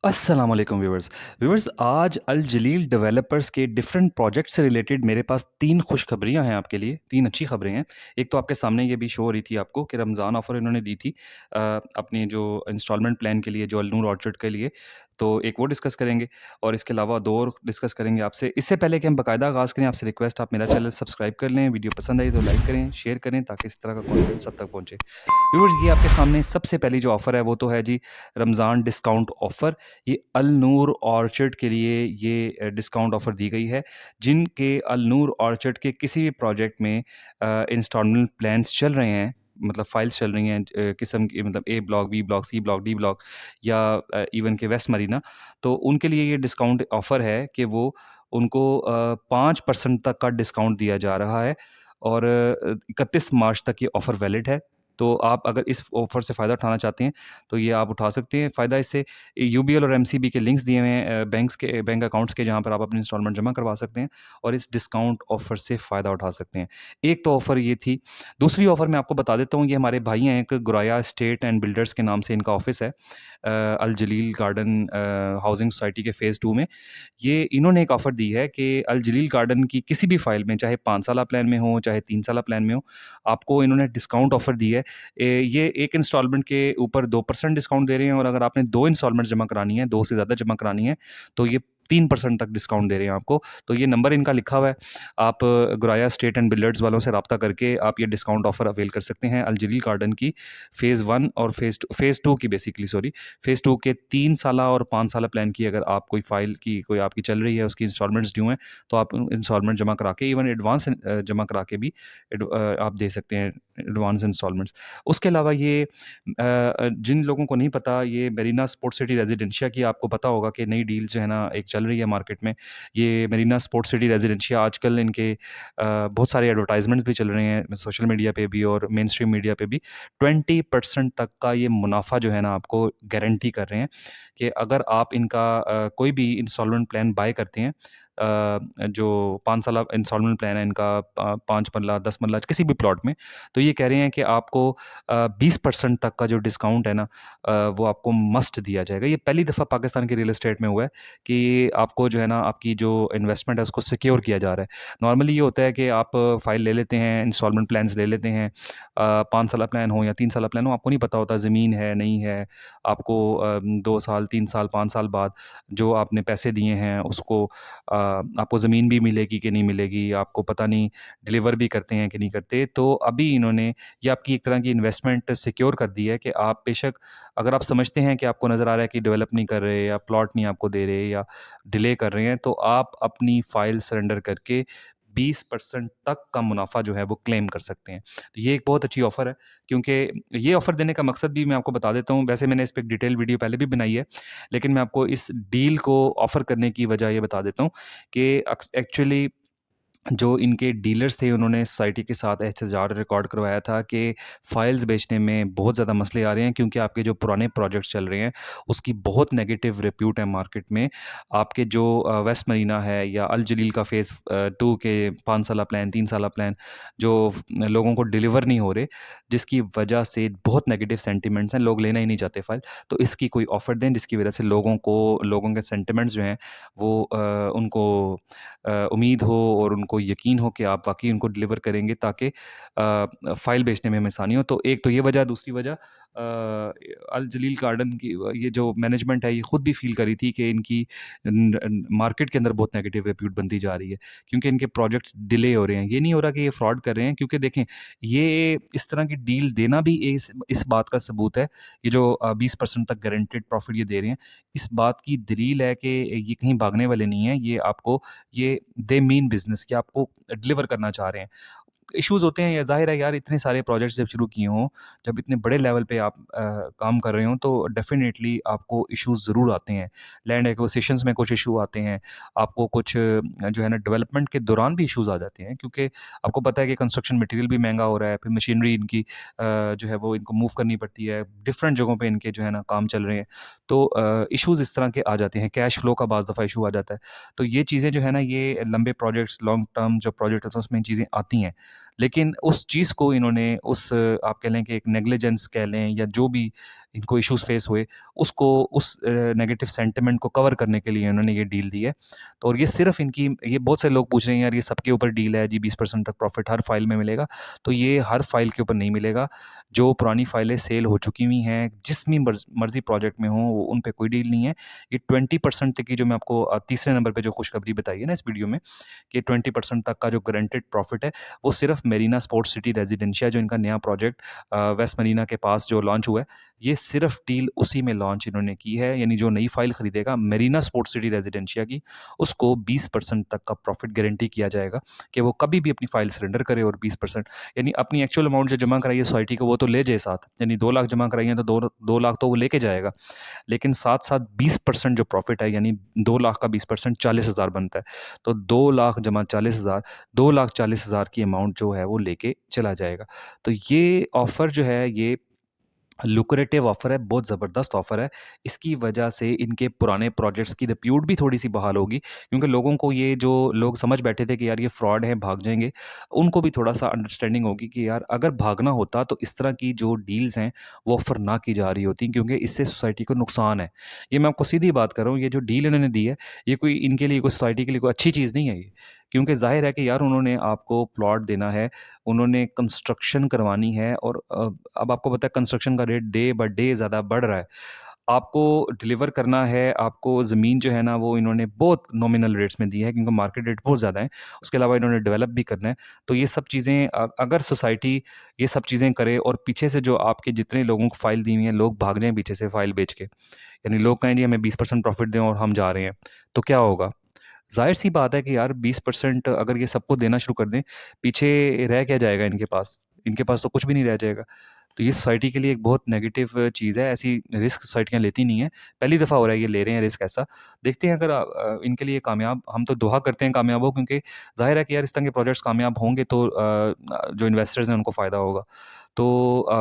अस्सलाम वालेकुम viewers. Viewers, आज अल जलील डेवलपर्स के डिफरेंट प्रोजेक्ट से रिलेटेड मेरे पास 3 खुशखबरियाँ हैं आपके लिए, 3 अच्छी खबरें हैं। एक तो आपके सामने ये भी शो हो रही थी आपको कि रमज़ान ऑफ़र इन्होंने दी थी अपने जो इंस्टॉलमेंट प्लान के लिए, जो अल नूर ऑर्चर्ड के लिए, तो एक वो डिस्कस करेंगे और इसके अलावा 2 और डिस्कस करेंगे आपसे। इससे पहले कि हम बाकायदा आगाज़ करें, आपसे रिक्वेस्ट आप मेरा चैनल सब्सक्राइब कर लें, वीडियो पसंद आई तो लाइक करें, शेयर करें ताकि इस तरह का कंटेंट सब तक पहुँचे। व्यूअर्स, ये आपके सामने सबसे पहली जो ऑफ़र है वो तो है जी रमज़ान डिस्काउंट ऑफ़र। ये अल नूर ऑर्चर्ड के लिए ये डिस्काउंट ऑफ़र दी गई है। जिनके अल नूर ऑर्चर्ड के किसी भी प्रोजेक्ट में इंस्टॉलमेंट प्लान्स चल रहे हैं, मतलब फाइल्स चल रही हैं किस्म की, मतलब A block, B block, C block, D block या इवन के वेस्ट मरीना, तो उनके लिए ये डिस्काउंट ऑफ़र है कि वो उनको 5% तक का डिस्काउंट दिया जा रहा है और 31 मार्च तक ये ऑफ़र वैलिड है। तो आप अगर इस ऑफ़र से फ़ायदा उठाना चाहते हैं तो ये आप उठा सकते हैं। फ़ायदा इससे यूबीएल और एमसीबी के लिंक्स दिए हुए हैं बैंक अकाउंट्स के, जहाँ पर आप अपनी इंस्टॉलमेंट जमा करवा सकते हैं और इस डिस्काउंट ऑफ़र से फ़ायदा उठा सकते हैं। एक तो ऑफ़र ये थी। दूसरी ऑफ़र मैं आपको बता देता हूँ, ये हमारे भाई हैं, एक गुराया एस्टेट एंड बिल्डर्स के नाम से इनका ऑफ़िस है अल जलील गार्डन हाउसिंग सोसाइटी के फ़ेज़ 2 में। ये इन्होंने एक ऑफ़र दी है कि अल जलील गार्डन की किसी भी फ़ाइल में, चाहे 5 साला प्लान में हो, चाहे 3 साला प्लान में हो, आपको इन्होंने डिस्काउंट ऑफ़र दी है। ये एक इंस्टॉलमेंट के ऊपर 2% डिस्काउंट दे रहे हैं और अगर आपने 2 इंस्टॉलमेंट जमा करानी है, 2 से ज़्यादा जमा करानी है, तो ये 3% तक डिस्काउंट दे रहे हैं आपको। तो ये नंबर इनका लिखा हुआ है। आप गुराया स्टेट एंड बिल्डर्स वालों से राब्ता करके आप ये डिस्काउंट ऑफ़र अवेल कर सकते हैं। अल जलील गार्डन की फ़ेज़ 1 और फ़ेज़ 2 की, बेसिकली सॉरी, फ़ेज़ 2 के 3 साला और 5 साला प्लान की अगर आप कोई फ़ाइल की कोई आपकी चल रही है, उसकी इंस्टॉलमेंट्स ड्यू हैं, तो आप इंस्टॉलमेंट जमा करा के, इवन एडवांस जमा करा के भी आप दे सकते हैं एडवांस इंस्टॉलमेंट्स। उसके अलावा ये जिन लोगों को नहीं पता, ये मेरीना स्पोर्ट्स सिटी रेजिडेंशिया की आपको पता होगा कि नई डील जो है ना एक चल रही है मार्केट में। ये मेरीना स्पोर्ट्स सिटी रेजिडेंशिया आजकल इनके बहुत सारे एडवर्टाइजमेंट्स भी चल रहे हैं सोशल मीडिया पे भी और मेन स्ट्रीम मीडिया पे भी। 20% तक का ये मुनाफा जो है ना आपको गारंटी कर रहे हैं कि अगर आप इनका कोई भी इंस्टॉलमेंट प्लान बाय करते हैं, जो 5 साल इंस्टॉलमेंट प्लान है इनका, 5 मरला 10 मरला किसी भी प्लॉट में, तो ये कह रहे हैं कि आपको 20% तक का जो डिस्काउंट है ना, वो आपको मस्ट दिया जाएगा। ये पहली दफ़ा पाकिस्तान के रियल एस्टेट में हुआ है कि आपको जो है ना आपकी जो इन्वेस्टमेंट है उसको सिक्योर किया जा रहा है। नॉर्मली ये होता है कि आप फ़ाइल ले लेते हैं, इंस्टॉलमेंट प्लान्स ले लेते हैं, 5 साला प्लान हो या 3 साला प्लान हो, आपको नहीं पता होता ज़मीन है, नहीं है। आपको 2 साल, 3 साल, 5 साल बाद जो आपने पैसे दिए हैं उसको आपको ज़मीन भी मिलेगी कि नहीं मिलेगी, आपको पता नहीं डिलीवर भी करते हैं कि नहीं करते। तो अभी इन्होंने ये आपकी एक तरह की इन्वेस्टमेंट सिक्योर कर दी है कि आप बेशक, अगर आप समझते हैं कि आपको नज़र आ रहा है कि डेवलप नहीं कर रहे या प्लॉट नहीं आपको दे रहे या डिले कर रहे हैं, तो आप अपनी फ़ाइल सरेंडर करके 20% तक का मुनाफ़ा जो है वो क्लेम कर सकते हैं। तो ये एक बहुत अच्छी ऑफ़र है, क्योंकि ये ऑफ़र देने का मकसद भी मैं आपको बता देता हूँ। वैसे मैंने इस पे एक डिटेल वीडियो पहले भी बनाई है, लेकिन मैं आपको इस डील को ऑफ़र करने की वजह ये बता देता हूँ कि एक्चुअली जो इनके डीलर्स थे, उन्होंने सोसाइटी के साथ एहतजाज रिकॉर्ड करवाया था कि फ़ाइल्स बेचने में बहुत ज़्यादा मसले आ रहे हैं, क्योंकि आपके जो पुराने प्रोजेक्ट्स चल रहे हैं उसकी बहुत नेगेटिव रिप्यूट है मार्केट में। आपके जो वेस्ट मरीना है या अल जलील का फ़ेज़ 2 के 5 साला प्लान, 3 साला प्लान जो लोगों को डिलीवर नहीं हो रहे, जिसकी वजह से बहुत नेगेटिव सेंटिमेंट्स हैं, लोग लेना ही नहीं चाहते फ़ाइल। तो इसकी कोई ऑफ़र दें जिसकी वजह से लोगों के सेंटिमेंट्स जो हैं वो उनको उम्मीद हो और उनको यकीन हो कि आप वाक़ई उनको डिलीवर करेंगे, ताकि फ़ाइल बेचने में हमें आसानी हो। तो एक तो ये वजह, दूसरी वजह अल जलील गार्डन की ये जो मैनेजमेंट है ये खुद भी फ़ील कर रही थी कि इनकी मार्केट के अंदर बहुत नेगेटिव रिप्यूट बनती जा रही है, क्योंकि इनके प्रोजेक्ट्स डिले हो रहे हैं। ये नहीं हो रहा कि ये फ्रॉड कर रहे हैं, क्योंकि देखें, ये इस तरह की डील देना भी इस बात का सबूत है। ये जो 20% तक गारंटेड प्रॉफ़िट ये दे रहे हैं, इस बात की दलील है कि ये कहीं भागने वाले नहीं हैं। ये दे मीन बिज़नेस, कि आपको डिलीवर करना चाह रहे हैं। इश्यूज़ होते हैं, या ज़ाहिर है यार, इतने सारे प्रोजेक्ट्स जब शुरू किए हों, जब इतने बड़े लेवल पे आप काम कर रहे हों, तो डेफ़िनेटली आपको इश्यूज़ ज़रूर आते हैं। लैंड एक्विजिशंस में कुछ इश्यू आते हैं, आपको कुछ जो है ना डेवलपमेंट के दौरान भी इश्यूज़ आ जाते हैं, क्योंकि आपको पता है कि कंस्ट्रक्शन मटीरियल भी महँगा हो रहा है, फिर मशीनरी इनकी जो है वो इनको मूव करनी पड़ती है, डिफरेंट जगहों पे इनके जो है ना काम चल रहे हैं। तो इश्यूज़ इस तरह के आ जाते हैं, कैश फ्लो का बाज़ दफ़ा इश्यू आ जाता है। तो ये चीज़ें जो है ना, ये लंबे प्रोजेक्ट्स, लॉन्ग टर्म जो प्रोजेक्ट होते हैं उसमें ये चीज़ें आती हैं। लेकिन उस चीज़ को इन्होंने आप कह लें कि एक नेग्लिजेंस कह लें या जो भी इनको इश्यूज़ फेस हुए, उसको उस नेगेटिव सेंटिमेंट को कवर करने के लिए इन्होंने ये डील दी है। तो और ये सिर्फ़ इनकी ये बहुत से लोग पूछ रहे हैं यार ये सबके ऊपर डील है जी 20% तक प्रॉफ़िट हर फ़ाइल में मिलेगा। तो ये हर फ़ाइल के ऊपर नहीं मिलेगा। जो पुरानी फ़ाइलें सेल हो चुकी हुई हैं, जिस भी मर्ज़ी प्रोजेक्ट में हों, उन पे कोई डील नहीं है। ये 20% तक की जो मैं आपको तीसरे नंबर पे जो खुशखबरी बताई है ना इस वीडियो में, कि 20% तक का जो गारंटेड प्रॉफ़िट है, वो सिर्फ़ मेरीना स्पोर्ट्स सिटी रेज़िडेंशिया जो इनका नया प्रोजेक्ट वेस्ट मरीना के पास जो लॉन्च हुआ है, ये सिर्फ़ डील उसी में लॉन्च इन्होंने की है। यानी जो नई फ़ाइल खरीदेगा मेरीना स्पोर्ट्स सिटी रेज़िडेंशिया की, उसको 20% तक का प्रॉफ़िट गारंटी किया जाएगा कि वो कभी भी अपनी फ़ाइल सरेंडर करे और 20% यानी अपनी एक्चुअल अमाउंट जो जमा कराई है सोसाइटी को वो तो ले जाए साथ। यानी 2 लाख जमा कराई हैं तो 2 लाख तो वो लेके जाएगा। लेकिन साथ-साथ 20% जो प्रॉफ़िट है यानी 2 लाख का 20% 40,000 बनता है। तो 2 लाख जमा 40,000 2 लाख 40,000 की अमाउंट जो है वो लेके चला जाएगा। तो ये ऑफ़र जो है ये लुक्रेटिव ऑफ़र है, बहुत ज़बरदस्त ऑफ़र है। इसकी वजह से इनके पुराने प्रोजेक्ट्स की रिप्यूट भी थोड़ी-सी बहाल होगी क्योंकि लोगों को ये जो लोग समझ बैठे थे कि यार ये फ्रॉड है, भाग जाएँगे, उनको भी थोड़ा-सा अंडरस्टैंडिंग होगी कि यार अगर भागना होता तो इस तरह की जो डील्स हैं, वो ऑफ़र ना की जा रही होती क्योंकि इससे सोसाइटी को नुकसान है। ये मैं आपको सीधी बात कर रहा हूँ, ये जो डील इन्होंने दी है, ये कोई इनके लिए कोई सोसाइटी के लिए कोई अच्छी चीज़ नहीं है ये। क्योंकि ज़ाहिर है कि यार उन्होंने आपको प्लॉट देना है, उन्होंने कंस्ट्रक्शन करवानी है और अब आपको पता है कंस्ट्रक्शन का रेट डे बाय डे ज़्यादा बढ़ रहा है। आपको डिलीवर करना है, आपको ज़मीन जो है ना वो इन्होंने बहुत नॉमिनल रेट्स में दी है क्योंकि मार्केट रेट बहुत ज़्यादा है। उसके अलावा इन्होंने डेवलप भी करना है। तो ये सब चीज़ें अगर सोसाइटी ये सब चीज़ें करे और पीछे से जो आपके जितने लोगों को फ़ाइल दी हुई है, लोग भाग जाएँ पीछे से फ़ाइल बेच के। यानी लोग कहें जी हमें 20% प्रॉफ़िट दें और हम जा रहे हैं। तो क्या होगा? ज़ाहिर-सी बात है कि यार 20% अगर ये सबको देना शुरू कर दें, पीछे रह क्या जाएगा इनके पास? इनके पास तो कुछ भी नहीं रह जाएगा। तो ये सोसाइटी के लिए एक बहुत नेगेटिव चीज़ है, ऐसी रिस्क सोसाइटियाँ लेती नहीं हैं। पहली दफ़ा हो रहा है ये ले रहे हैं रिस्क ऐसा। देखते हैं अगर इनके लिए कामयाब हम तो दुआ करते हैं कामयाब हो क्योंकि ज़ाहिर है कि यार इस तरह के प्रोजेक्ट्स कामयाब होंगे तो जो इन्वेस्टर्स हैं उनको फ़ायदा होगा। तो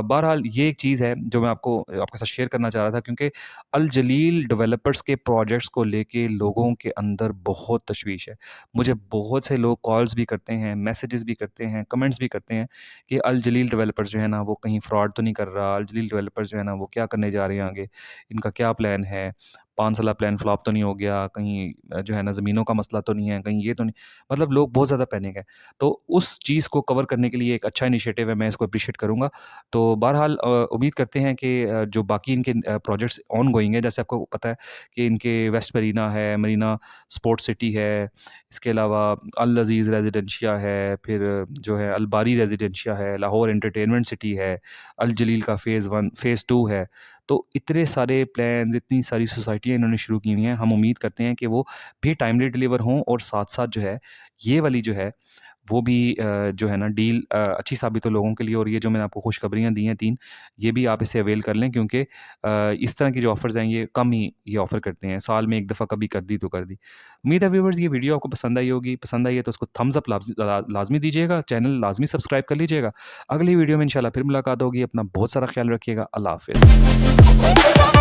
बहरहाल ये एक चीज़ है जो मैं आपके साथ शेयर करना चाह रहा था क्योंकि अल जलील डेवलपर्स के प्रोजेक्ट्स को लेके लोगों के अंदर बहुत तशवीश है। मुझे बहुत से लोग कॉल्स भी करते हैं, मैसेजेस भी करते हैं, कमेंट्स भी करते हैं कि अल जलील डेवलपर्स जो है ना वो कहीं फ्रॉड तो नहीं कर रहा, अल जलील डेवलपर्स जो है ना वो क्या करने जा रहे हैं आगे, इनका क्या प्लान है, 5 साला प्लान फ्लॉप तो नहीं हो गया, कहीं जो है ना ज़मीनों का मसला तो नहीं है, कहीं ये तो नहीं मतलब लोग बहुत ज़्यादा पैनिक हैं। तो उस चीज़ को कवर करने के लिए एक अच्छा इनिशिएटिव है, मैं इसको एप्रिशिएट करूँगा। तो बहरहाल उम्मीद करते हैं कि जो बाकी इनके प्रोजेक्ट्स ऑन गोइंग है, जैसे आपको पता है कि इनके वेस्ट मरीना है, मरीना स्पोर्ट्स सिटी है, इसके अलावा अल अज़ीज़ रेज़िडेंशिया है, फिर जो है अल बारी रेज़िडेंशिया है, लाहौर एंटरटेनमेंट सिटी है, अल जलील का फ़ेज़ 1, फ़ेज़ 2 है। तो इतने सारे प्लान्स, इतनी सारी सोसाइटियाँ इन्होंने शुरू की हुई हैं, हम उम्मीद करते हैं कि वो भी टाइमली डिलीवर हों और साथ-साथ जो है, ये वाली जो है वो भी जो है ना डील अच्छी साबित हो लोगों के लिए और ये जो मैंने आपको खुशखबरियाँ दी हैं 3 ये भी आप इसे अवेल कर लें क्योंकि इस तरह की जो ऑफ़र्स हैं ये कम ही ये ऑफ़र करते हैं। साल में 1 दफ़ा कभी कर दी तो कर दी। उम्मीद है व्यूअर्स ये वीडियो आपको पसंद आई होगी। पसंद आई है तो उसको थम्स अप लाज़मी दीजिएगा, चैनल लाज़मी सब्सक्राइब कर लीजिएगा। अगली वीडियो में इंशाल्लाह फिर मुलाकात होगी। अपना बहुत सारा ख़्याल रखिएगा। अल्लाह हाफ़िज़।